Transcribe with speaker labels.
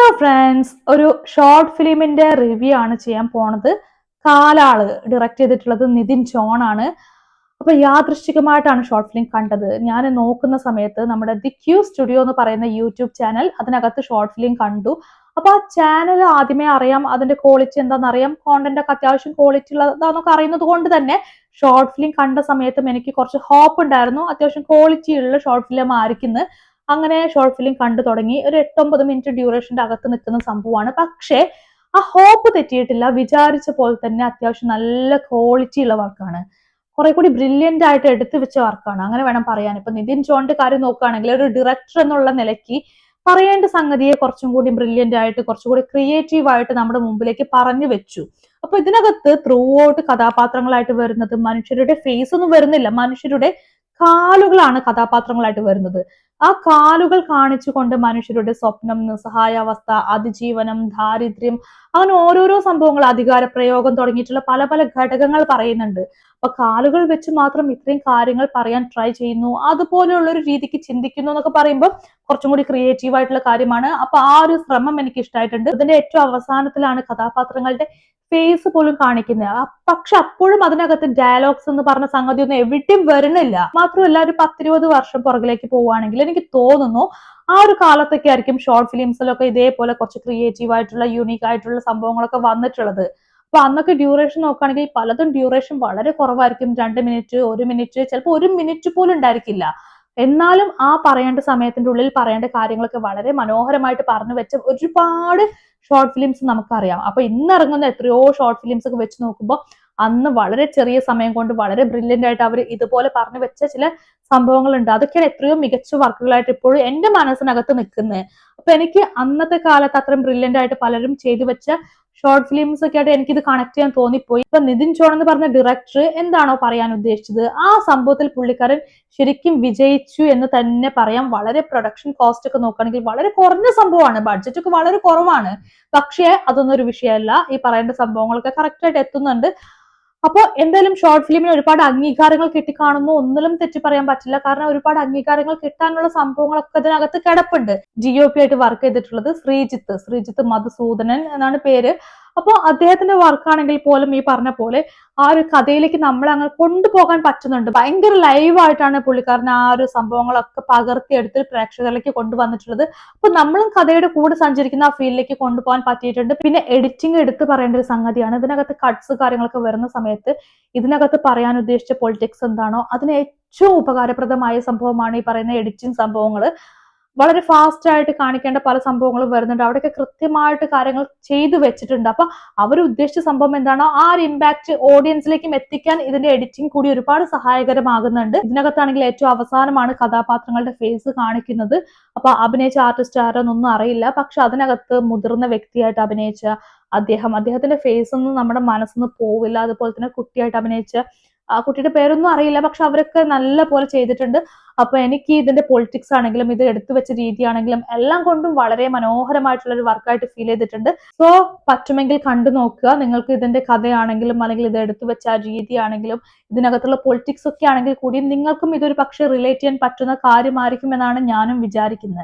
Speaker 1: Hello friends, ഒരു short ഫിലിമിന്റെ review ആണ് ചെയ്യാൻ പോണത്. കാലാള് ഡയറക്ട് ചെയ്തിട്ടുള്ളത് നിതിൻ ജോൺ ആണ്. അപ്പൊ യാദൃശ്ചികമായിട്ടാണ് ഷോർട്ട് ഫിലിം കണ്ടത്. ഞാൻ നോക്കുന്ന സമയത്ത് നമ്മുടെ ദി ക്യൂ സ്റ്റുഡിയോ എന്ന് പറയുന്ന യൂട്യൂബ് ചാനൽ, അതിനകത്ത് ഷോർട്ട് ഫിലിം കണ്ടു. അപ്പൊ ആ ചാനൽ ആദ്യമേ അറിയാം, അതിന്റെ ക്വാളിറ്റി എന്താണെന്ന് അറിയാം, കോണ്ടന്റ് ഒക്കെ അത്യാവശ്യം ക്വാളിറ്റി ഉള്ളതാന്നൊക്കെ അറിയുന്നത് കൊണ്ട് തന്നെ ഷോർട്ട് ഫിലിം കണ്ട സമയത്തും എനിക്ക് കുറച്ച് ഹോപ്പ് ഉണ്ടായിരുന്നു, അത്യാവശ്യം ക്വാളിറ്റി ഉള്ള ഷോർട്ട് ഫിലിം ആയിരിക്കുന്നു. അങ്ങനെ ഷോർട്ട് ഫിലിം കണ്ടു തുടങ്ങി. ഒരു 8-9 മിനിറ്റ് ഡ്യൂറേഷന്റെ അകത്ത് നിൽക്കുന്ന സംഭവമാണ്. പക്ഷേ ആ ഹോപ്പ് തെറ്റിയിട്ടില്ല. വിചാരിച്ച പോലെ തന്നെ അത്യാവശ്യം നല്ല ക്വാളിറ്റി ഉള്ള വർക്കാണ്. കുറെ കൂടി ബ്രില്യന്റ് ആയിട്ട് എടുത്തു വെച്ച വർക്കാണ്, അങ്ങനെ വേണം പറയാൻ. ഇപ്പൊ നിതിൻ ജോണിന്റെ കാര്യം നോക്കുകയാണെങ്കിൽ, ഒരു ഡയറക്ടർ എന്നുള്ള നിലയ്ക്ക് പറയേണ്ട സംഗതിയെ കുറച്ചും കൂടി ബ്രില്യന്റ് ആയിട്ട്, കുറച്ചുകൂടി ക്രിയേറ്റീവ് ആയിട്ട് നമ്മുടെ മുമ്പിലേക്ക് പറഞ്ഞു വെച്ചു. അപ്പൊ ഇതിനകത്ത് ത്രൂ ഔട്ട് കഥാപാത്രങ്ങളായിട്ട് വരുന്നത് മനുഷ്യരുടെ ഫേസ് ഒന്നും വരുന്നില്ല, മനുഷ്യരുടെ കാലുകളാണ് കഥാപാത്രങ്ങളായിട്ട് വരുന്നത്. ആ കാലുകൾ കാണിച്ചുകൊണ്ട് മനുഷ്യരുടെ സ്വപ്നം, നിസ്സഹായാവസ്ഥ, അതിജീവനം, ദാരിദ്ര്യം, അങ്ങനെ ഓരോരോ സംഭവങ്ങൾ, അധികാര പ്രയോഗം തുടങ്ങിയിട്ടുള്ള പല പല ഘടകങ്ങൾ പറയുന്നുണ്ട്. അപ്പൊ കാലുകൾ വെച്ച് മാത്രം ഇത്രയും കാര്യങ്ങൾ പറയാൻ ട്രൈ ചെയ്യുന്നു, അതുപോലെയുള്ള ഒരു രീതിക്ക് ചിന്തിക്കുന്നു എന്നൊക്കെ പറയുമ്പോൾ കുറച്ചും കൂടി ക്രിയേറ്റീവ് ആയിട്ടുള്ള കാര്യമാണ്. അപ്പൊ ആ ഒരു ശ്രമം എനിക്ക് ഇഷ്ടമായിട്ടുണ്ട്. ഇതിന്റെ ഏറ്റവും അവസാനത്തിലാണ് കഥാപാത്രങ്ങളുടെ ഫേസ് പോലും കാണിക്കുന്നത്. പക്ഷെ അപ്പോഴും അതിനകത്ത് ഡയലോഗ്സ് എന്ന് പറഞ്ഞ സംഗതി ഒന്നും എവിടെയും വരുന്നില്ല. മാത്രമല്ല, ഒരു 10-20 വർഷം പുറകിലേക്ക് പോവുകയാണെങ്കിൽ എനിക്ക് തോന്നുന്നു ആ ഒരു കാലത്തൊക്കെ ആയിരിക്കും ഷോർട്ട് ഫിലിംസിലൊക്കെ ഇതേപോലെ കുറച്ച് ക്രിയേറ്റീവ് ആയിട്ടുള്ള, യൂണീക്ക് ആയിട്ടുള്ള സംഭവങ്ങളൊക്കെ വന്നിട്ടുള്ളത്. അപ്പൊ അന്നൊക്കെ ഡ്യൂറേഷൻ നോക്കുകയാണെങ്കിൽ പലതും ഡ്യൂറേഷൻ വളരെ കുറവായിരിക്കും. 2 മിനിറ്റ്, 1 മിനിറ്റ്, ചിലപ്പോൾ 1 മിനിറ്റ് പോലും ഉണ്ടായിരിക്കില്ല. എന്നാലും ആ പറയേണ്ട സമയത്തിന്റെ ഉള്ളിൽ പറയേണ്ട കാര്യങ്ങളൊക്കെ വളരെ മനോഹരമായിട്ട് പറഞ്ഞു വെച്ച ഒരുപാട് ഷോർട്ട് ഫിലിംസ് നമുക്കറിയാം. അപ്പൊ ഇന്ന് ഇറങ്ങുന്ന എത്രയോ ഷോർട്ട് ഫിലിംസ് ഒക്കെ വെച്ച് നോക്കുമ്പോൾ അന്ന് വളരെ ചെറിയ സമയം കൊണ്ട് വളരെ ബ്രില്യന്റ് ആയിട്ട് അവർ ഇതുപോലെ പറഞ്ഞു വെച്ച ചില സംഭവങ്ങളുണ്ട്. അതൊക്കെയാണ് എത്രയോ മികച്ച വർക്കുകളായിട്ട് ഇപ്പോഴും എന്റെ മനസ്സിനകത്ത് നിൽക്കുന്നത്. അപ്പൊ എനിക്ക് അന്നത്തെ കാലത്ത് അത്രയും ബ്രില്യന്റ് ആയിട്ട് പലരും ചെയ്തു വെച്ച ഷോർട്ട് ഫിലിംസ് ഒക്കെ ആയിട്ട് എനിക്കിത് കണക്ട് ചെയ്യാൻ തോന്നിപ്പോയി. ഇപ്പൊ നിതിൻ ജോൺ എന്ന് പറഞ്ഞ ഡയറക്ടർ എന്താണോ പറയാൻ ഉദ്ദേശിച്ചത്, ആ സംഭവത്തിൽ പുള്ളിക്കാരൻ ശരിക്കും വിജയിച്ചു എന്ന് തന്നെ പറയാം. വളരെ പ്രൊഡക്ഷൻ കോസ്റ്റ് ഒക്കെ നോക്കുകയാണെങ്കിൽ വളരെ കുറഞ്ഞ സംഭവമാണ്, ബഡ്ജറ്റ് ഒക്കെ വളരെ കുറവാണ്. പക്ഷേ അതൊന്നും ഒരു വിഷയമല്ല, ഈ പറയേണ്ട സംഭവങ്ങളൊക്കെ കറക്റ്റ് ആയിട്ട് എത്തുന്നുണ്ട്. അപ്പൊ എന്തായാലും ഷോർട്ട് ഫിലിമിന് ഒരുപാട് അംഗീകാരങ്ങൾ കിട്ടിക്കാണുന്നു, ഒന്നിലും തെറ്റി പറയാൻ പറ്റില്ല. കാരണം ഒരുപാട് അംഗീകാരങ്ങൾ കിട്ടാനുള്ള സംഭവങ്ങളൊക്കെ ഇതിനകത്ത് കിടപ്പുണ്ട്. GOP ആയിട്ട് വർക്ക് ചെയ്തിട്ടുള്ളത് ശ്രീജിത്ത് മധുസൂദനൻ എന്നാണ് പേര്. അപ്പൊ അദ്ദേഹത്തിന്റെ വർക്കാണെങ്കിൽ പോലും ഈ പറഞ്ഞ പോലെ ആ ഒരു കഥയിലേക്ക് നമ്മളെ അങ്ങനെ കൊണ്ടുപോകാൻ പറ്റുന്നുണ്ട്. ഭയങ്കര ലൈവ് ആയിട്ടാണ് പുള്ളിക്കാരൻ ആ ഒരു സംഭവങ്ങളൊക്കെ പകർത്തിയെടുത്ത് പ്രേക്ഷകരിലേക്ക് കൊണ്ടുവന്നിട്ടുള്ളത്. അപ്പൊ നമ്മളും കഥയുടെ കൂടെ സഞ്ചരിക്കുന്ന ആ ഫീലിലേക്ക് കൊണ്ടുപോകാൻ പറ്റിയിട്ടുണ്ട്. പിന്നെ എഡിറ്റിംഗ് എടുത്ത് പറയേണ്ട ഒരു സംഗതിയാണ്. ഇതിനകത്ത് കട്ട്സ് കാര്യങ്ങളൊക്കെ വരുന്ന സമയത്ത് ഇതിനകത്ത് പറയാൻ ഉദ്ദേശിച്ച പൊളിറ്റിക്സ് എന്താണോ അതിന് ഏറ്റവും ഉപകാരപ്രദമായ സംഭവമാണ് ഈ പറയുന്ന എഡിറ്റിംഗ് സംഭവങ്ങൾ. വളരെ ഫാസ്റ്റ് ആയിട്ട് കാണിക്കേണ്ട പല സംഭവങ്ങളും വരുന്നുണ്ട്, അവിടെയൊക്കെ കൃത്യമായിട്ട് കാര്യങ്ങൾ ചെയ്തു വെച്ചിട്ടുണ്ട്. അപ്പൊ അവർ ഉദ്ദേശിച്ച സംഭവം എന്താണോ ആ ഒരു ഇമ്പാക്ട് ഓഡിയൻസിലേക്കും എത്തിക്കാൻ ഇതിന്റെ എഡിറ്റിംഗ് കൂടി ഒരുപാട് സഹായകരമാകുന്നുണ്ട്. ഇതിനകത്താണെങ്കിൽ ഏറ്റവും അവസാനമാണ് കഥാപാത്രങ്ങളുടെ ഫേസ് കാണിക്കുന്നത്. അപ്പൊ അഭിനയിച്ച ആർട്ടിസ്റ്റ് ആരോന്നൊന്നും അറിയില്ല, പക്ഷെ അതിനകത്ത് മുതിർന്ന വ്യക്തിയായിട്ട് അഭിനയിച്ച അദ്ദേഹത്തിന്റെ ഫേസ് ഒന്നും നമ്മുടെ മനസ്സിന്ന് പോവില്ല. അതുപോലെ തന്നെ കുട്ടിയായിട്ട് അഭിനയിച്ച ആ കുട്ടിയുടെ പേരൊന്നും അറിയില്ല, പക്ഷെ അവരൊക്കെ നല്ല പോലെ ചെയ്തിട്ടുണ്ട്. അപ്പൊ എനിക്ക് ഇതിന്റെ പൊളിറ്റിക്സ് ആണെങ്കിലും ഇത് എടുത്തു വെച്ച രീതിയാണെങ്കിലും എല്ലാം കൊണ്ടും വളരെ മനോഹരമായിട്ടുള്ള ഒരു വർക്കായിട്ട് ഫീൽ ചെയ്തിട്ടുണ്ട്. സോ പറ്റുമെങ്കിൽ കണ്ടു നോക്കുക. നിങ്ങൾക്ക് ഇതിന്റെ കഥയാണെങ്കിലും അല്ലെങ്കിൽ ഇത് എടുത്തു വെച്ച ആ രീതിയാണെങ്കിലും ഇതിനകത്തുള്ള പൊളിറ്റിക്സ് ഒക്കെ ആണെങ്കിൽ കൂടി നിങ്ങൾക്കും ഇതൊരു പക്ഷെ റിലേറ്റ് ചെയ്യാൻ പറ്റുന്ന കാര്യമായിരിക്കും എന്നാണ് ഞാനും വിചാരിക്കുന്നത്.